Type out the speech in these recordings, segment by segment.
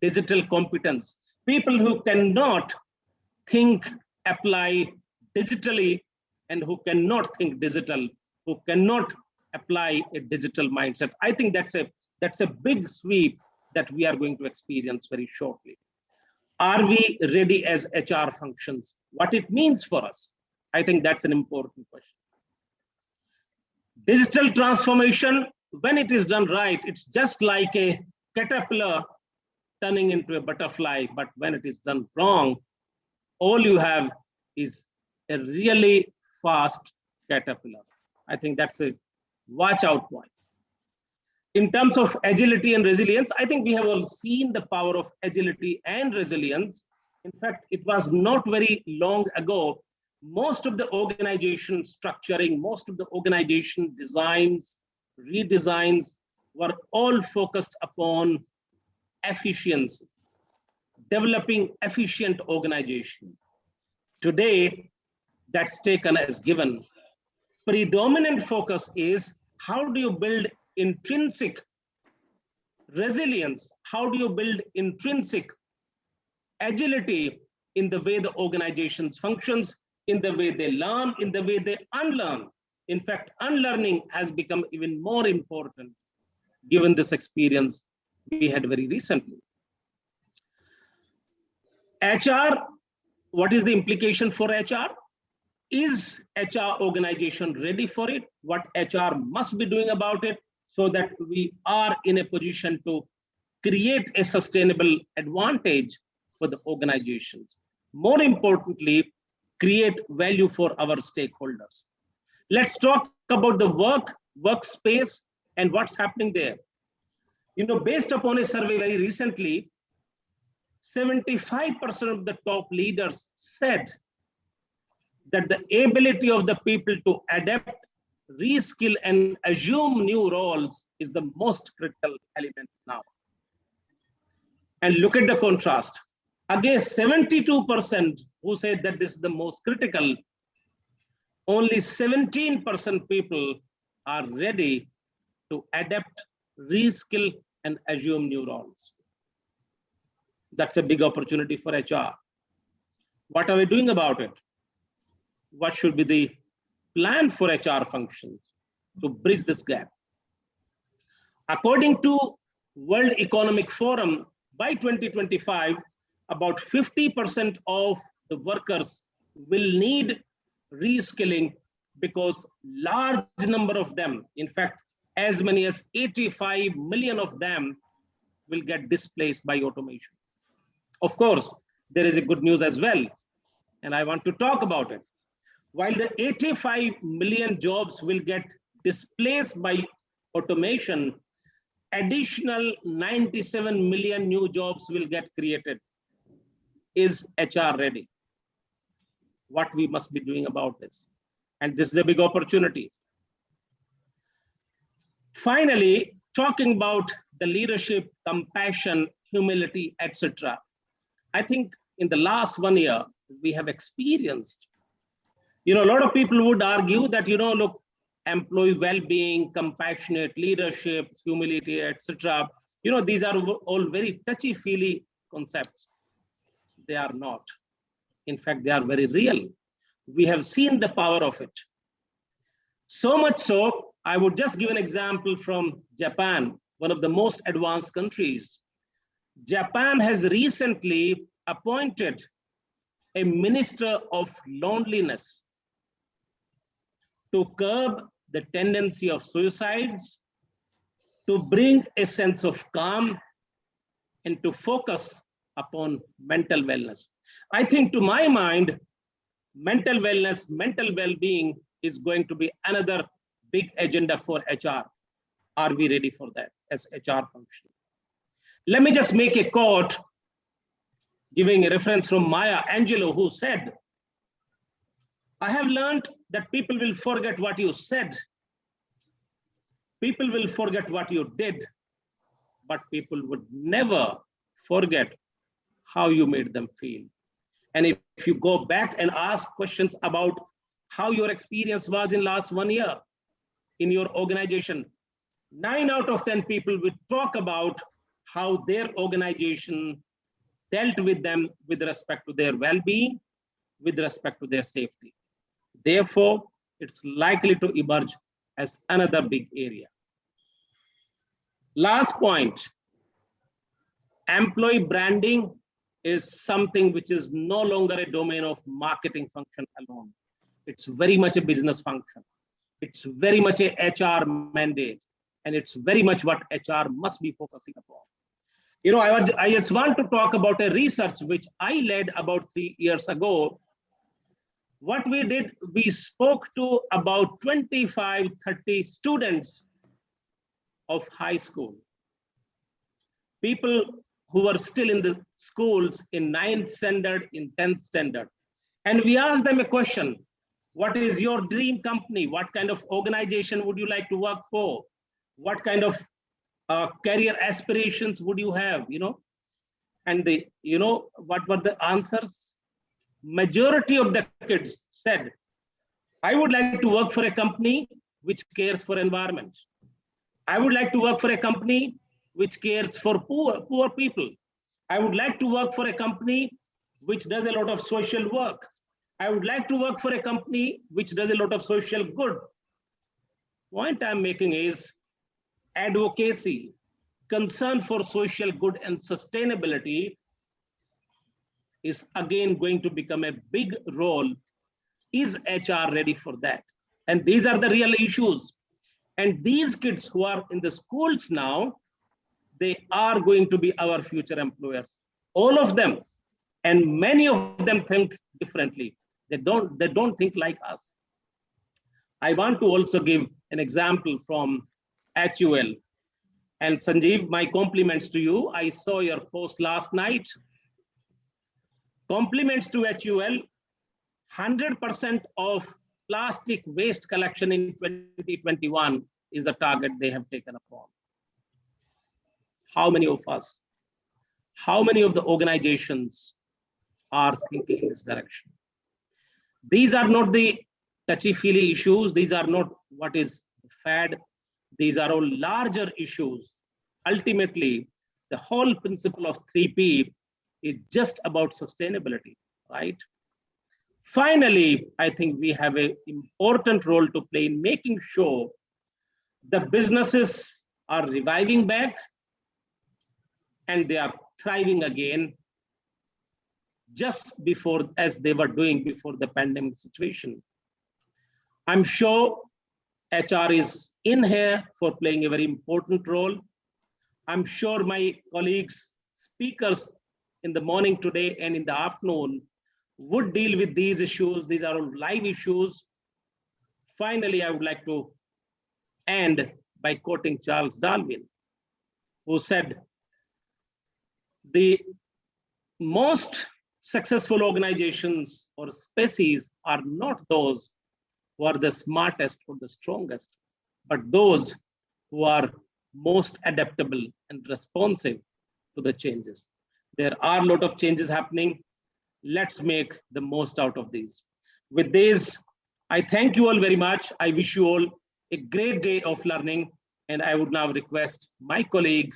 digital competence. People who cannot think, apply digitally, and who cannot think digital, who cannot apply a digital mindset. I think that's a big sweep that we are going to experience very shortly. Are we ready as HR functions? What it means for us? I think that's an important question. Digital transformation, when it is done right, it's just like a caterpillar turning into a butterfly. But when it is done wrong, all you have is a really fast caterpillar. I think that's a watch out point. In terms of agility and resilience, I think we have all seen the power of agility and resilience. In fact, it was not very long ago, most of the organization structuring, most of the organization designs, redesigns were all focused upon efficiency, developing efficient organization. Today, that's taken as given. Predominant focus is how do you build intrinsic resilience? How do you build intrinsic agility in the way the organizations functions, in the way they learn, in the way they unlearn? In fact, unlearning has become even more important given this experience we had very recently. HR, what is the implication for HR? Is HR organization ready for it? What HR must be doing about it so that we are in a position to create a sustainable advantage for the organizations? More importantly, create value for our stakeholders. Let's talk about the workspace and what's happening there. You know, based upon a survey very recently, 75% of the top leaders said that the ability of the people to adapt, reskill, and assume new roles is the most critical element now. And look at the contrast. Against 72% who said that this is the most critical, only 17% people are ready to adapt, reskill, and assume new roles. That's a big opportunity for HR. What are we doing about it? What should be the plan for HR functions to bridge this gap? According to World Economic Forum, by 2025, about 50% of the workers will need reskilling because large number of them, in fact, as many as 85 million of them will get displaced by automation. Of course, there is a good news as well, and I want to talk about it. While the 85 million jobs will get displaced by automation, additional 97 million new jobs will get created. Is HR ready? What we must be doing about this? And this is a big opportunity. Finally, talking about the leadership, compassion, humility, etc. I think in the last 1 year, we have experienced, a lot of people would argue that, look, employee well-being, compassionate leadership, humility, etc. These are all very touchy-feely concepts. They are not. In fact, they are very real. We have seen the power of it. So much so, I would just give an example from Japan, one of the most advanced countries. Japan has recently appointed a minister of loneliness to curb the tendency of suicides, to bring a sense of calm, and to focus upon mental wellness. I think, to my mind, mental wellness, mental well-being is going to be another big agenda for HR. Are we ready for that as HR function? Let me just make a quote, giving a reference from Maya Angelou, who said, I have learned that people will forget what you said. People will forget what you did, but people would never forget how you made them feel. And if you go back and ask questions about how your experience was in last 1 year in your organization, 9 out of 10 people will talk about how their organization dealt with them with respect to their well-being, with respect to their safety. Therefore, it's likely to emerge as another big area. Last point, employee branding is something which is no longer a domain of marketing function alone. It's very much a business function. It's very much a HR mandate, and it's very much what HR must be focusing upon. You know, I just want to talk about a research which I led about 3 years ago. What we did, we spoke to about 25, 30 students of high school, people who were still in the schools in 9th standard, in 10th standard. And we asked them a question: what is your dream company? What kind of organization would you like to work for? What kind of career aspirations would you have, you know? And they, you know, what were the answers? Majority of the kids said, I would like to work for a company which cares for environment. I would like to work for a company which cares for poor people. I would like to work for a company which does a lot of social work. I would like to work for a company which does a lot of social good. Point I'm making is advocacy, concern for social good and sustainability is again going to become a big role. Is HR ready for that? And these are the real issues. And these kids who are in the schools now, they are going to be our future employers. All of them. And many of them think differently. They don't think like us. I want to also give an example from HUL. And Sanjiv, my compliments to you. I saw your post last night. Compliments to HUL. 100% of plastic waste collection in 2021 is the target they have taken upon. How many of us, how many of the organizations are thinking in this direction? These are not the touchy-feely issues. These are not what is fad. These are all larger issues. Ultimately, the whole principle of 3P is just about sustainability, right? Finally, I think we have an important role to play in making sure the businesses are reviving back and they are thriving again just before, as they were doing before the pandemic situation. I'm sure HR is in here for playing a very important role. I'm sure my colleagues, speakers in the morning today and in the afternoon would deal with these issues. These are all live issues. Finally, I would like to end by quoting Charles Darwin, who said, the most successful organizations or species are not those who are the smartest or the strongest, but those who are most adaptable and responsive to the changes. There are a lot of changes happening. Let's make the most out of these. With this, I thank you all very much. I wish you all a great day of learning. And I would now request my colleague,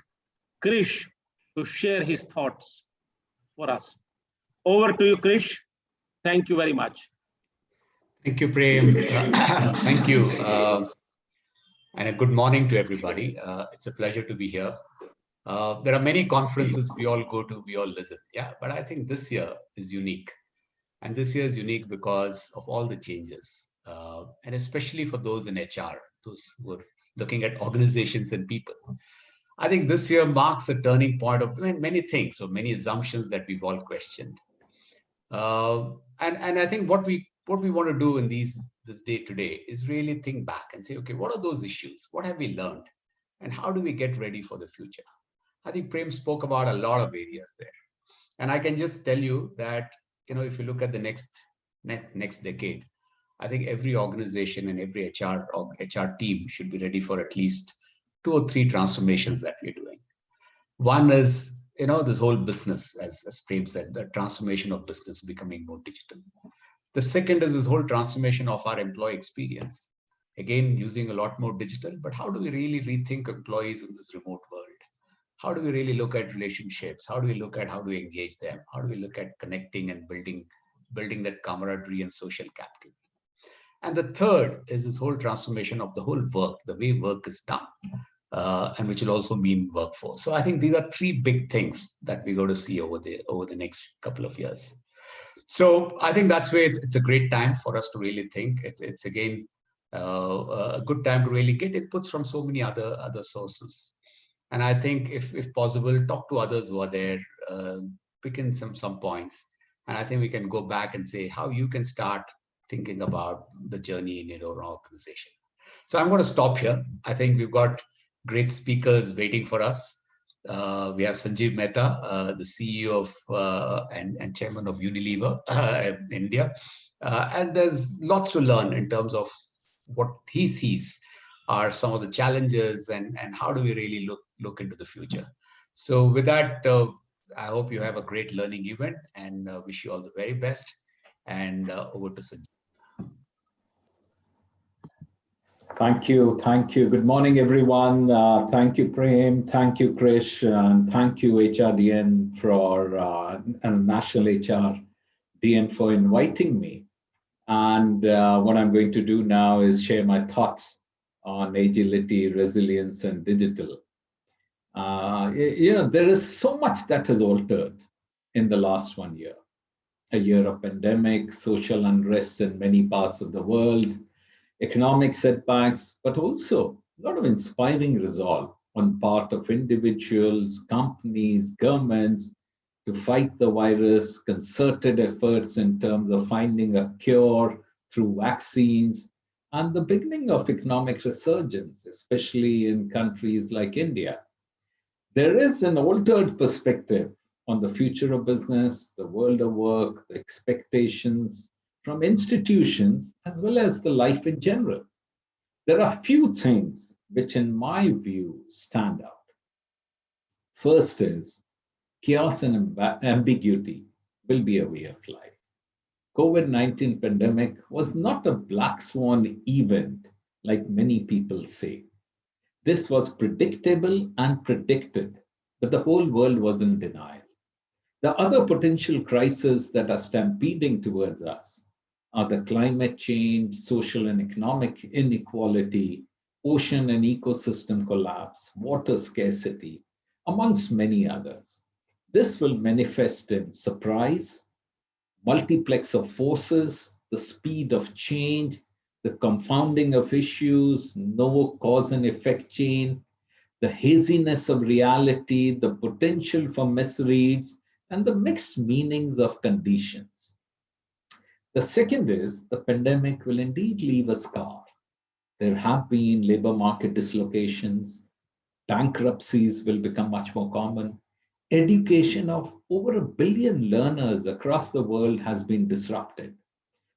Krish, to share his thoughts for us. Over to you, Krish. Thank you very much. Thank you, Prem. Thank you. And a good morning to everybody. It's a pleasure to be here. There are many conferences we all go to, we all listen. Yeah, but I think this year is unique. And this year is unique because of all the changes. And especially for those in HR, those who are looking at organizations and people. I think this year marks a turning point of many things, or many assumptions that we've all questioned. And I think what we want to do in this day today is really think back and say, okay, what are those issues? What have we learned? And how do we get ready for the future? I think Prem spoke about a lot of areas there. And I can just tell you that, if you look at the next decade, I think every organization and every HR team should be ready for at least 2 or 3 transformations that we're doing. One is, this whole business, as Prem said, the transformation of business becoming more digital. The second is this whole transformation of our employee experience. Again, using a lot more digital, but how do we really rethink employees in this remote world? How do we really look at relationships? How do we look at how do we engage them? How do we look at connecting and building that camaraderie and social capital? And the third is this whole transformation of the whole work, the way work is done, and which will also mean workforce. So I think these are three big things that we're going to see over the next couple of years. So I think that's where it's a great time for us to really think. It's again a good time to really get inputs from so many other sources. And I think if possible, talk to others who are there, pick in some points. And I think we can go back and say how you can start thinking about the journey in your own organization. So I'm going to stop here. I think we've got great speakers waiting for us. We have Sanjiv Mehta, the CEO of and chairman of Unilever in India. And there's lots to learn in terms of what he sees are some of the challenges and how do we really look into the future. So with that, I hope you have a great learning event and wish you all the very best. And over to Sanjiv. Thank you. Thank you. Good morning, everyone. Thank you, Prem. Thank you, Krish. And thank you, HRDN, and National HRDN for inviting me. And what I'm going to do now is share my thoughts on agility, resilience, and digital. There is so much that has altered in the last 1 year. A year of pandemic, social unrest in many parts of the world, economic setbacks, but also a lot of inspiring resolve on part of individuals, companies, governments to fight the virus, concerted efforts in terms of finding a cure through vaccines, and the beginning of economic resurgence, especially in countries like India. There is an altered perspective on the future of business, the world of work, the expectations from institutions, as well as the life in general. There are few things which, in my view, stand out. First is chaos and ambiguity will be a way of life. COVID-19 pandemic was not a black swan event like many people say. This was predictable and predicted, but the whole world was in denial. The other potential crises that are stampeding towards us are the climate change, social and economic inequality, ocean and ecosystem collapse, water scarcity, amongst many others. This will manifest in surprise, multiplex of forces, the speed of change, the confounding of issues, no cause and effect chain, the haziness of reality, the potential for misreads, and the mixed meanings of conditions. The second is the pandemic will indeed leave a scar. There have been labor market dislocations, bankruptcies will become much more common. Education of over 1 billion learners across the world has been disrupted.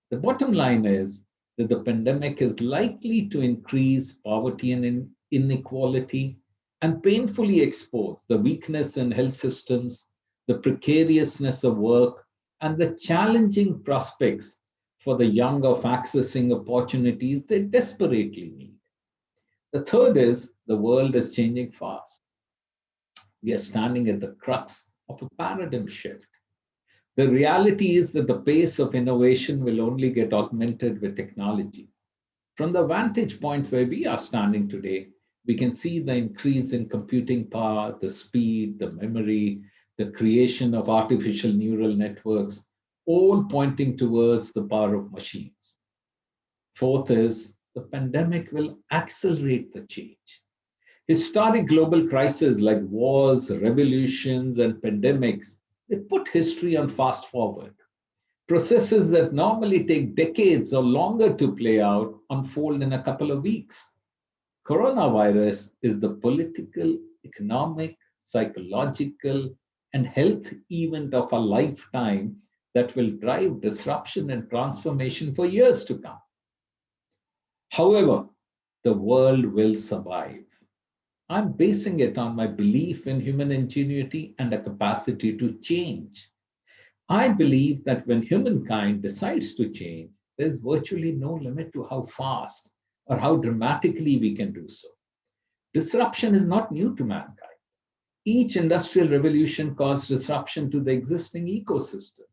The bottom line is that the pandemic is likely to increase poverty and inequality and painfully expose the weakness in health systems, the precariousness of work, and the challenging prospects for the young of accessing opportunities they desperately need. The third is the world is changing fast. We are standing at the crux of a paradigm shift. The reality is that the pace of innovation will only get augmented with technology. From the vantage point where we are standing today, we can see the increase in computing power, the speed, the memory, the creation of artificial neural networks, all pointing towards the power of machines. Fourth is the pandemic will accelerate the change. Historic global crises like wars, revolutions, and pandemics, they put history on fast forward. Processes that normally take decades or longer to play out unfold in a couple of weeks. Coronavirus is the political, economic, psychological, and health event of a lifetime that will drive disruption and transformation for years to come. However, the world will survive. I'm basing it on my belief in human ingenuity and a capacity to change. I believe that when humankind decides to change, there's virtually no limit to how fast or how dramatically we can do so. Disruption is not new to mankind. Each industrial revolution caused disruption to the existing ecosystem.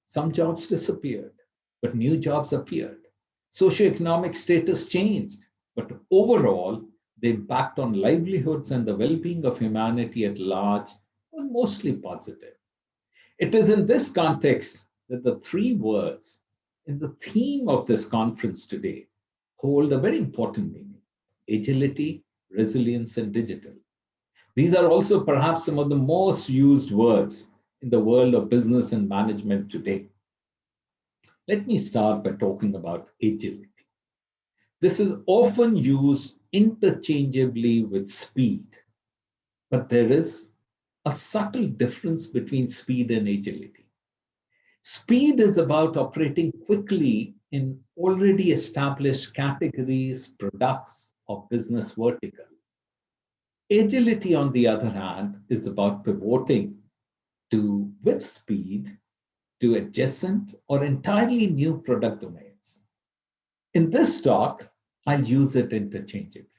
Some jobs disappeared, but new jobs appeared. Socioeconomic status changed, but overall, the impact on livelihoods and the well-being of humanity at large was mostly positive. It is in this context that the three words in the theme of this conference today hold a very important meaning: agility, resilience, and digital. These are also perhaps some of the most used words in the world of business and management today. Let me start by talking about agility. This is often used interchangeably with speed, but there is a subtle difference between speed and agility. Speed is about operating quickly in already established categories, products, or business verticals. Agility, on the other hand, is about pivoting with speed to adjacent or entirely new product domains. In this talk, I'll use it interchangeably.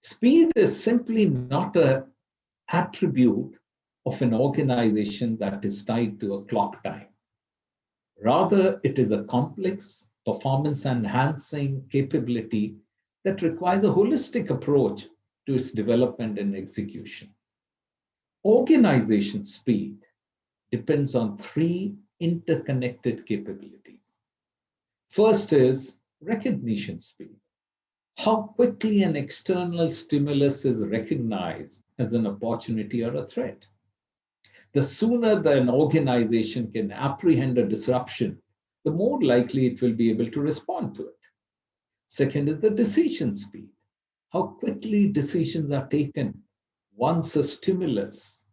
Speed is simply not an attribute of an organization that is tied to a clock time. Rather, it is a complex, performance-enhancing capability that requires a holistic approach to its development and execution. Organization speed depends on three interconnected capabilities. First is recognition speed. How quickly an external stimulus is recognized as an opportunity or a threat. The sooner that an organization can apprehend a disruption, the more likely it will be able to respond to it. Second is the decision speed. How quickly decisions are taken once a stimulus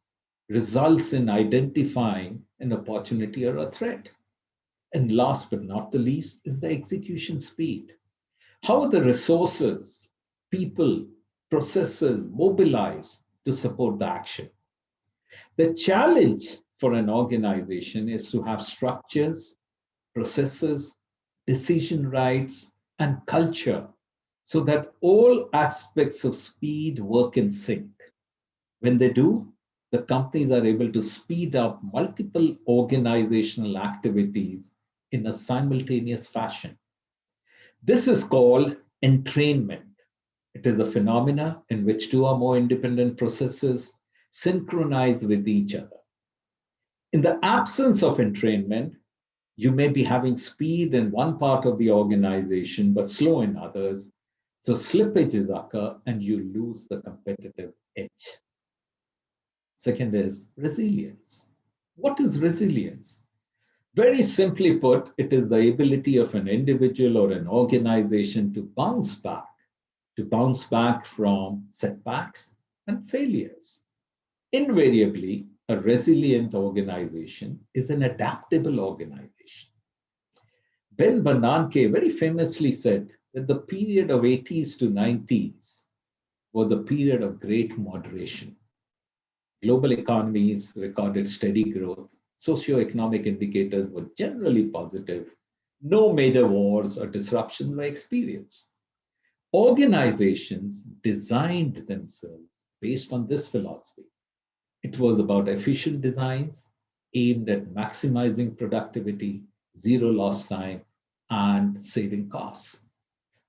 results in identifying an opportunity or a threat. And last but not the least is the execution speed. How are the resources, people, processes mobilized to support the action? The challenge for an organization is to have structures, processes, decision rights, and culture so that all aspects of speed work in sync. When they do, the companies are able to speed up multiple organizational activities in a simultaneous fashion. This is called entrainment. It is a phenomena in which two or more independent processes synchronize with each other. In the absence of entrainment, you may be having speed in one part of the organization, but slow in others. So slippages occur and you lose the competitive edge. Second is resilience. What is resilience? Very simply put, it is the ability of an individual or an organization to bounce back from setbacks and failures. Invariably, a resilient organization is an adaptable organization. Ben Bernanke very famously said that the period of 80s to 90s was a period of great moderation. Global economies recorded steady growth. Socioeconomic indicators were generally positive. No major wars or disruptions were experienced. Organizations designed themselves based on this philosophy. It was about efficient designs aimed at maximizing productivity, zero lost time, and saving costs.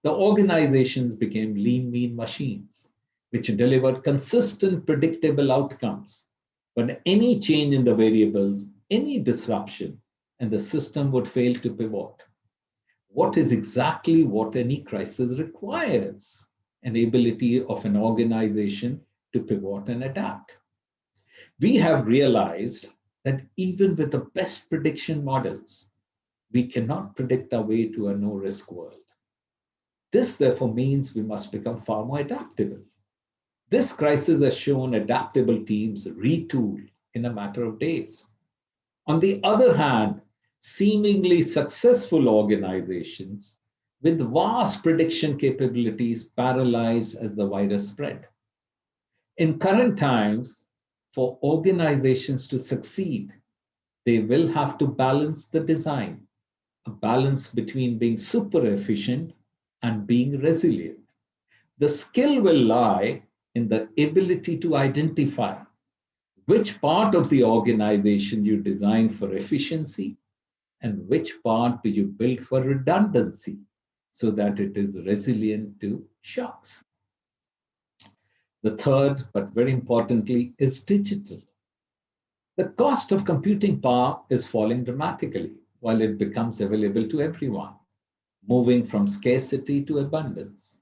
The organizations became lean, mean machines, which delivered consistent, predictable outcomes. But any change in the variables, any disruption, and the system would fail to pivot. What is exactly what any crisis requires? An ability of an organization to pivot and adapt. We have realized that even with the best prediction models, we cannot predict our way to a no-risk world. This, therefore, means we must become far more adaptable. This crisis has shown adaptable teams retool in a matter of days. On the other hand, seemingly successful organizations with vast prediction capabilities paralyzed as the virus spread. In current times, for organizations to succeed, they will have to balance the design, a balance between being super efficient and being resilient. The skill will lie in the ability to identify which part of the organization you design for efficiency and which part do you build for redundancy so that it is resilient to shocks. The third, but very importantly, is digital. The cost of computing power is falling dramatically while it becomes available to everyone, moving from scarcity to abundance.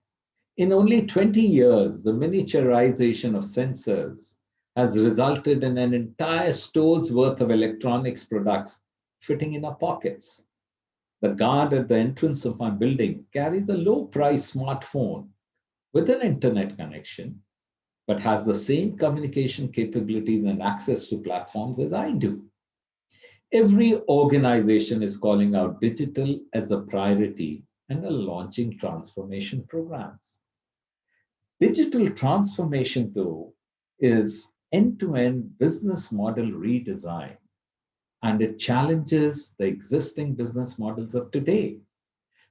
In only 20 years, the miniaturization of sensors has resulted in an entire store's worth of electronics products fitting in our pockets. The guard at the entrance of my building carries a low-price smartphone with an internet connection, but has the same communication capabilities and access to platforms as I do. Every organization is calling out digital as a priority and are launching transformation programs. Digital transformation, though, is end-to-end business model redesign, and it challenges the existing business models of today.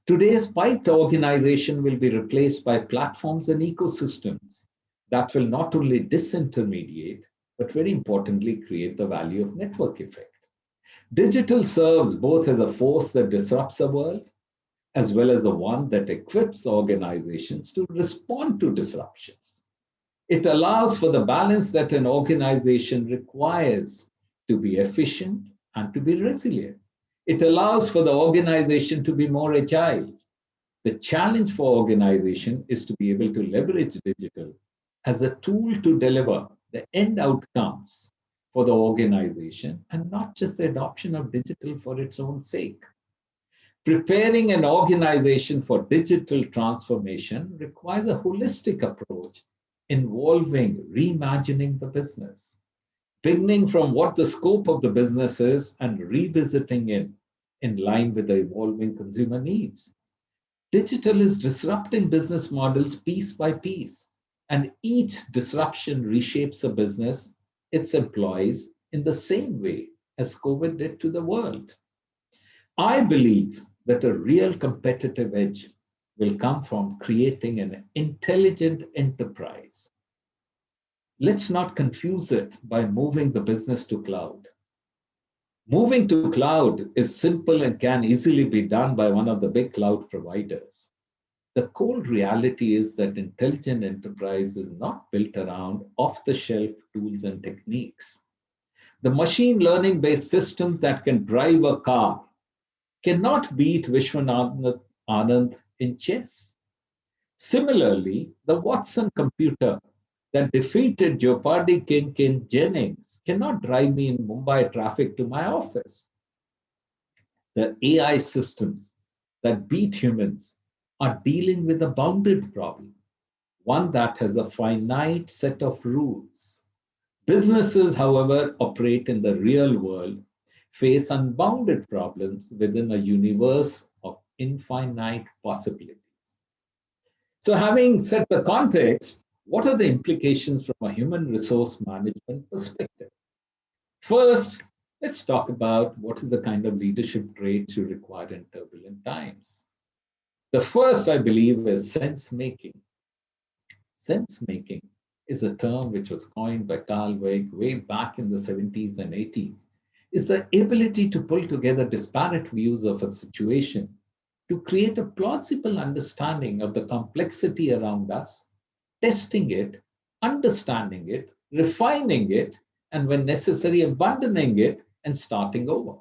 Today's piped organization will be replaced by platforms and ecosystems that will not only disintermediate, but very importantly, create the value of network effect. Digital serves both as a force that disrupts the world, as well as the one that equips organizations to respond to disruptions. It allows for the balance that an organization requires to be efficient and to be resilient. It allows for the organization to be more agile. The challenge for organization is to be able to leverage digital as a tool to deliver the end outcomes for the organization and not just the adoption of digital for its own sake. Preparing an organization for digital transformation requires a holistic approach involving reimagining the business, beginning from what the scope of the business is and revisiting it in line with the evolving consumer needs. Digital is disrupting business models piece by piece, and each disruption reshapes a business, its employees, in the same way as COVID did to the world. I believe that a real competitive edge will come from creating an intelligent enterprise. Let's not confuse it by moving the business to cloud. Moving to cloud is simple and can easily be done by one of the big cloud providers. The cold reality is that intelligent enterprise is not built around off-the-shelf tools and techniques. The machine learning-based systems that can drive a car cannot beat Vishwanath Anand in chess. Similarly, the Watson computer that defeated Jeopardy King Ken Jennings cannot drive me in Mumbai traffic to my office. The AI systems that beat humans are dealing with a bounded problem, one that has a finite set of rules. Businesses, however, operate in the real world, face unbounded problems within a universe of infinite possibilities. So, having set the context, what are the implications from a human resource management perspective? First, let's talk about what is the kind of leadership traits you require in turbulent times. The first, I believe, is sense making. Sense making is a term which was coined by Carl Weick way back in the 70s and 80s. Is the ability to pull together disparate views of a situation to create a plausible understanding of the complexity around us, testing it, understanding it, refining it, and when necessary, abandoning it and starting over.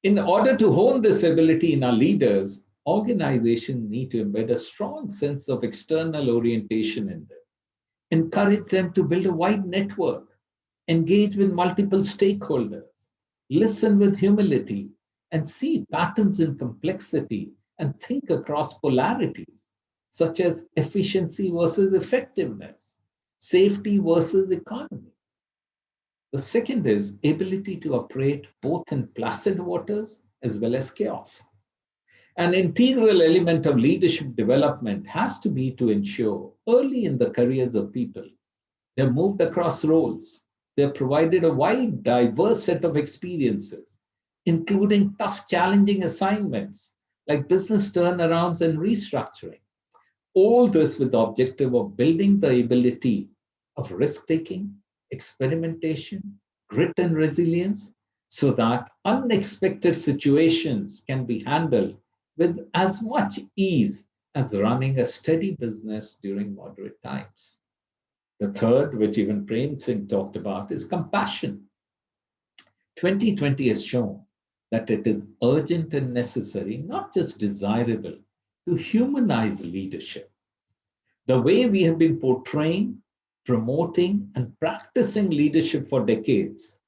In order to hone this ability in our leaders, organizations need to embed a strong sense of external orientation in them, encourage them to build a wide network, engage with multiple stakeholders, listen with humility, and see patterns in complexity and think across polarities, such as efficiency versus effectiveness, safety versus economy. The second is ability to operate both in placid waters as well as chaos. An integral element of leadership development has to be to ensure early in the careers of people, they're moved across roles, they're provided a wide, diverse set of experiences, including tough, challenging assignments like business turnarounds and restructuring. All this with the objective of building the ability of risk-taking, experimentation, grit and resilience, so that unexpected situations can be handled with as much ease as running a steady business during moderate times. The third, which even Prem Singh talked about, is compassion. 2020 has shown that it is urgent and necessary, not just desirable, to humanize leadership. The way we have been portraying, promoting, and practicing leadership for decades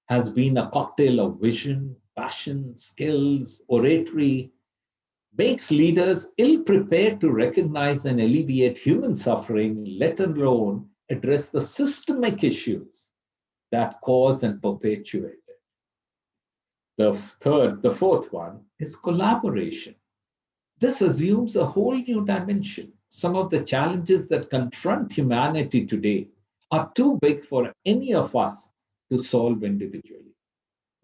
has been a cocktail of vision, passion, skills, oratory, makes leaders ill prepared to recognize and alleviate human suffering, let alone address the systemic issues that cause and perpetuate it. The fourth one is collaboration. This assumes a whole new dimension. Some of the challenges that confront humanity today are too big for any of us to solve individually.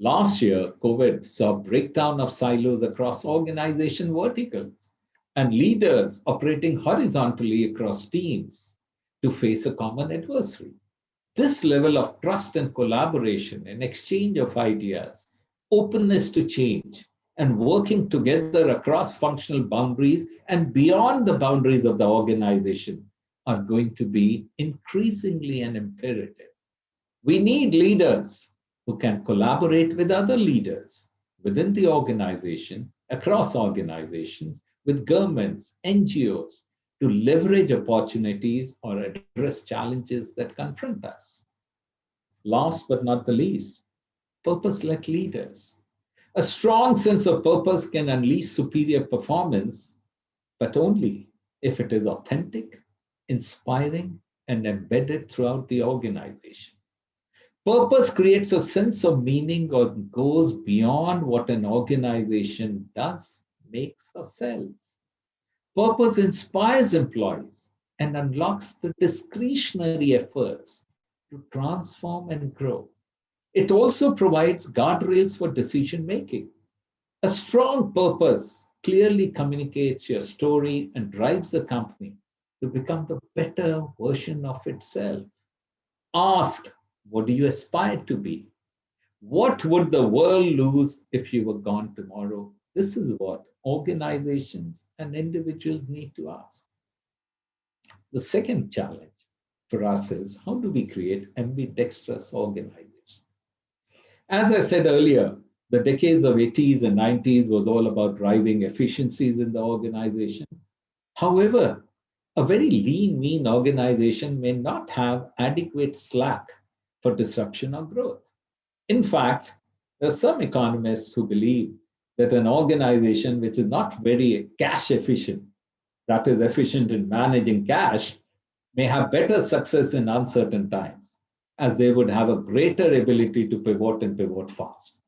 Last year, COVID saw breakdown of silos across organization verticals and leaders operating horizontally across teams to face a common adversary. This level of trust and collaboration and exchange of ideas, openness to change, and working together across functional boundaries and beyond the boundaries of the organization are going to be increasingly an imperative. We need leaders who can collaborate with other leaders within the organization, across organizations, with governments, NGOs, to leverage opportunities or address challenges that confront us. Last but not the least, purpose-led leaders. A strong sense of purpose can unleash superior performance, but only if it is authentic, inspiring, and embedded throughout the organization. Purpose creates a sense of meaning or goes beyond what an organization does, makes, or sells. Purpose inspires employees and unlocks the discretionary efforts to transform and grow. It also provides guardrails for decision making. A strong purpose clearly communicates your story and drives the company to become the better version of itself. Ask, what do you aspire to be? What would the world lose if you were gone tomorrow? This is what organizations and individuals need to ask. The second challenge for us is, how do we create ambidextrous organizations? As I said earlier, the decades of 80s and 90s was all about driving efficiencies in the organization. However, a very lean, mean organization may not have adequate slack for disruption or growth. In fact, there are some economists who believe that an organization which is not very cash efficient, that is efficient in managing cash, may have better success in uncertain times, as they would have a greater ability to pivot and pivot fast.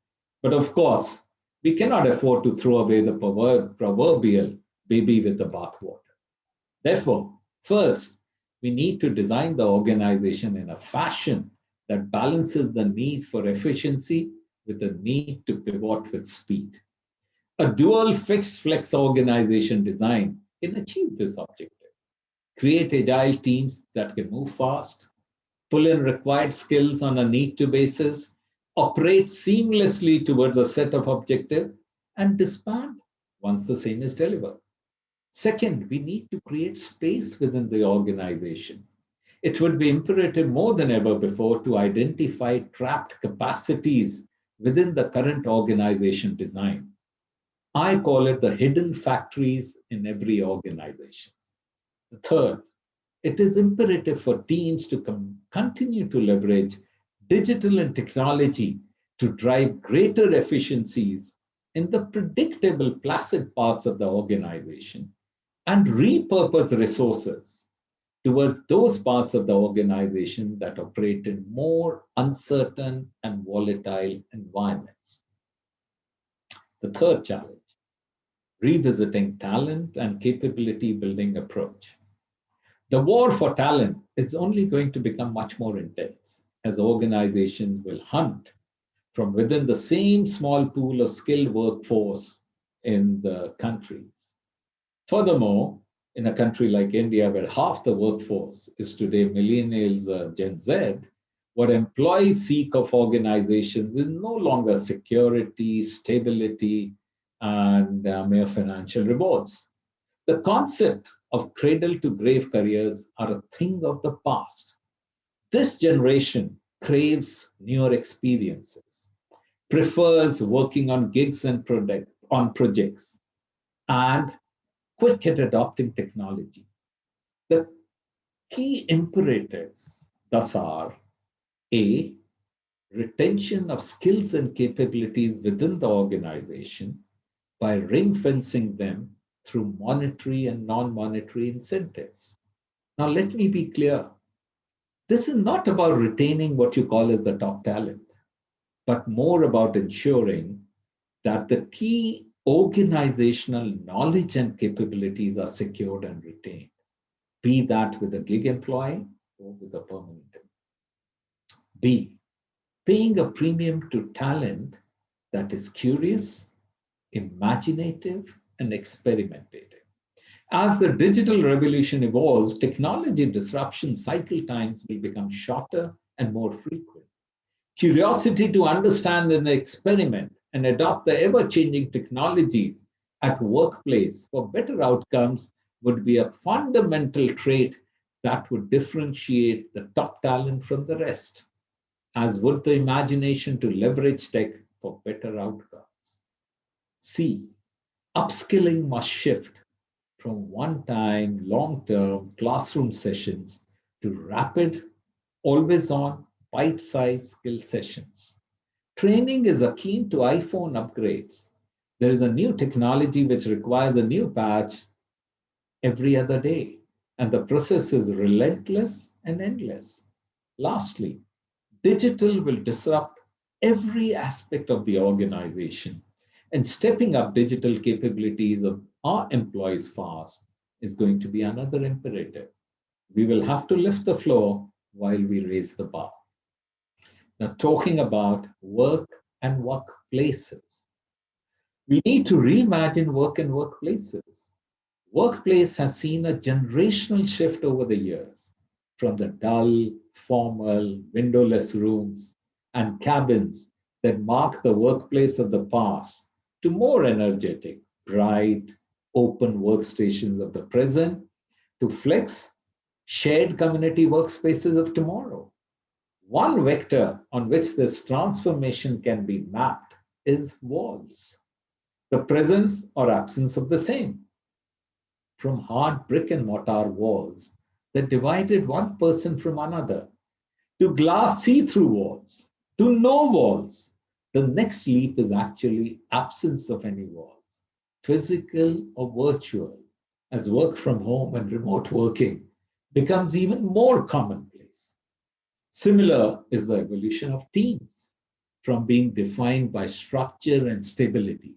But of course, we cannot afford to throw away the proverbial baby with the bathwater. Therefore, first, we need to design the organization in a fashion that balances the need for efficiency with the need to pivot with speed. A dual fixed flex organization design can achieve this objective. Create agile teams that can move fast, pull in required skills on a need-to basis, operate seamlessly towards a set of objectives, and disband once the same is delivered. Second, we need to create space within the organization. It would be imperative more than ever before to identify trapped capacities within the current organization design. I call it the hidden factories in every organization. Third, it is imperative for teams to continue to leverage digital and technology to drive greater efficiencies in the predictable, placid parts of the organization and repurpose resources towards those parts of the organization that operate in more uncertain and volatile environments. The third challenge, revisiting talent and capability building approach. The war for talent is only going to become much more intense as organizations will hunt from within the same small pool of skilled workforce in the countries. Furthermore, in a country like India, where half the workforce is today millennials, Gen Z, What employees seek of organizations is no longer security, stability, and mere financial rewards. The concept of cradle to grave careers are a thing of the past. This generation craves newer experiences, prefers working on gigs and on projects, and quick at adopting technology. The key imperatives thus are A, retention of skills and capabilities within the organization by ring fencing them through monetary and non-monetary incentives. Now, let me be clear. This is not about retaining what you call as the top talent, but more about ensuring that the key organizational knowledge and capabilities are secured and retained, be that with a gig employee or with a permanent employee. B, paying a premium to talent that is curious, imaginative, and experimentative. As the digital revolution evolves, technology disruption cycle times will become shorter and more frequent. Curiosity to understand and experiment and adopt the ever-changing technologies at workplace for better outcomes would be a fundamental trait that would differentiate the top talent from the rest, as would the imagination to leverage tech for better outcomes. C, upskilling must shift from one-time, long-term classroom sessions to rapid, always-on, bite-sized skill sessions. Training is akin to iPhone upgrades. There is a new technology which requires a new patch every other day, and the process is relentless and endless. Lastly, digital will disrupt every aspect of the organization, and stepping up digital capabilities of our employees fast is going to be another imperative. We will have to lift the floor while we raise the bar. Now, talking about work and workplaces, we need to reimagine work and workplaces. Workplace has seen a generational shift over the years from the dull, formal, windowless rooms and cabins that mark the workplace of the past to more energetic, bright, open workstations of the present, to flex, shared community workspaces of tomorrow. One vector on which this transformation can be mapped is walls, the presence or absence of the same. From hard brick and mortar walls that divided one person from another, to glass see-through walls, to no walls. The next leap is actually absence of any walls, physical or virtual, as work from home and remote working becomes even more commonplace. Similar is the evolution of teams, from being defined by structure and stability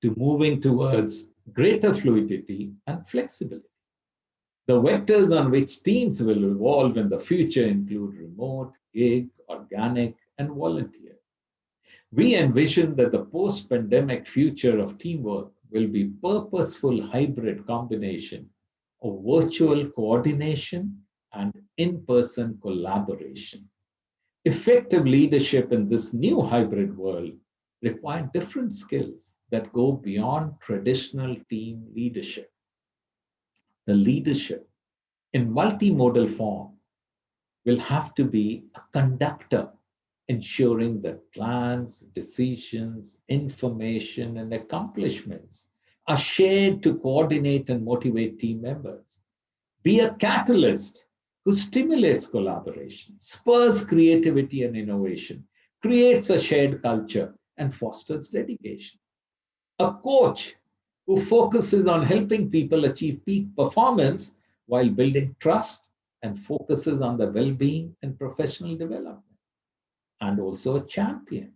to moving towards greater fluidity and flexibility. The vectors on which teams will evolve in the future include remote, gig, organic, and volunteer. We envision that the post-pandemic future of teamwork will be purposeful hybrid combination of virtual coordination and in-person collaboration. Effective leadership in this new hybrid world requires different skills that go beyond traditional team leadership. The leadership in multimodal form will have to be a conductor, ensuring that plans, decisions, information, and accomplishments are shared to coordinate and motivate team members. Be a catalyst who stimulates collaboration, spurs creativity and innovation, creates a shared culture, and fosters dedication. A coach who focuses on helping people achieve peak performance while building trust and focuses on the well-being and professional development. And also a champion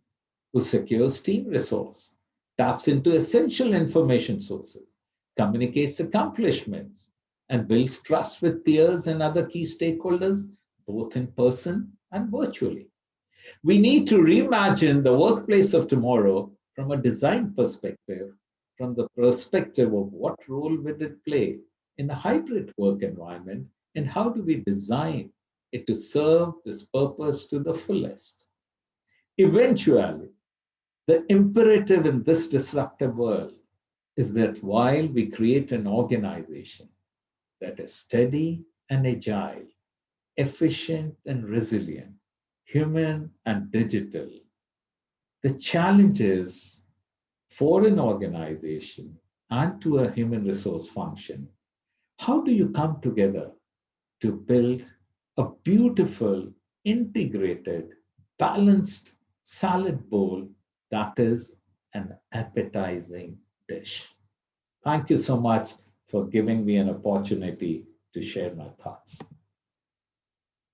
who secures team resource, taps into essential information sources, communicates accomplishments, and builds trust with peers and other key stakeholders, both in person and virtually. We need to reimagine the workplace of tomorrow from a design perspective, from the perspective of what role will it play in a hybrid work environment, and how do we design it to serve this purpose to the fullest. Eventually, the imperative in this disruptive world is that while we create an organization that is steady and agile, efficient and resilient, human and digital, the challenge is for an organization and to a human resource function, how do you come together to build a beautiful, integrated, balanced salad bowl that is an appetizing dish? Thank you so much for giving me an opportunity to share my thoughts.